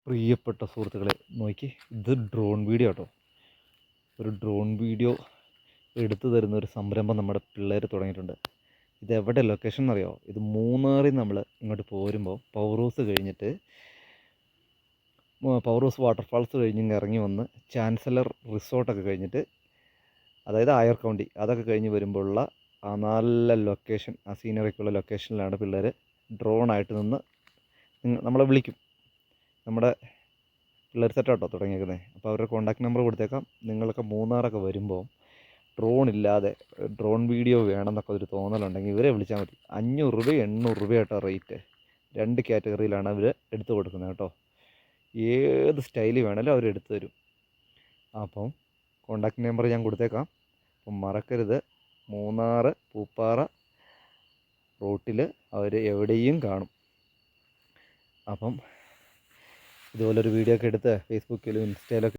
പ്രിയപ്പെട്ട സുഹൃത്തുക്കളെ നോക്കി, ഇത് ഡ്രോൺ വീഡിയോ കേട്ടോ. ഒരു ഡ്രോൺ വീഡിയോ എടുത്തു തരുന്ന ഒരു സംരംഭം നമ്മുടെ പിള്ളേർ തുടങ്ങിയിട്ടുണ്ട്. ഇതെവിടെ ലൊക്കേഷൻ എന്നറിയോ? ഇത് മൂന്നാറിൽ നമ്മൾ ഇങ്ങോട്ട് പോരുമ്പോൾ പവർ ഹൗസ് കഴിഞ്ഞിട്ട് പവർ ഹൗസ് വാട്ടർഫാൾസ് കഴിഞ്ഞ് ഇറങ്ങി വന്ന് ചാൻസലർ റിസോർട്ടൊക്കെ കഴിഞ്ഞിട്ട്, അതായത് ആയർ കൗണ്ടി അതൊക്കെ കഴിഞ്ഞ് വരുമ്പോഴുള്ള ആ നല്ല ലൊക്കേഷൻ, ആ സീനറിക്കുള്ള ലൊക്കേഷനിലാണ് പിള്ളേർ ഡ്രോണായിട്ട് നിന്ന് നമ്മളെ വിളിക്കും. നമ്മുടെ പിള്ളേർ സെറ്റാട്ടോ തുടങ്ങിയേക്കുന്നത്. അപ്പോൾ അവരുടെ കോൺടാക്ട് നമ്പർ കൊടുത്തേക്കാം. നിങ്ങളൊക്കെ മൂന്നാറൊക്കെ വരുമ്പോൾ ഡ്രോൺ ഇല്ലാതെ ഡ്രോൺ വീഡിയോ വേണമെന്നൊക്കെ ഒരു തോന്നലുണ്ടെങ്കിൽ ഇവരെ വിളിച്ചാൽ മതി. 500 രൂപ 800 രൂപയായിട്ടോ റേറ്റ്. 2 കാറ്റഗറിയിലാണ് അവർ എടുത്തു കൊടുക്കുന്നത് കേട്ടോ. ഏത് സ്റ്റൈല് വേണമെങ്കിലും അവർ എടുത്തു തരും. അപ്പം കോൺടാക്ട് നമ്പർ ഞാൻ കൊടുത്തേക്കാം. അപ്പം മറക്കരുത്. മൂന്നാറ് പൂപ്പാറ റൂട്ടിൽ അവർ എവിടെയും കാണും. അപ്പം ഇതുപോലൊരു വീഡിയോ ഒക്കെ എടുത്ത് ഫേസ്ബുക്കിലും ഇൻസ്റ്റയിലൊക്കെ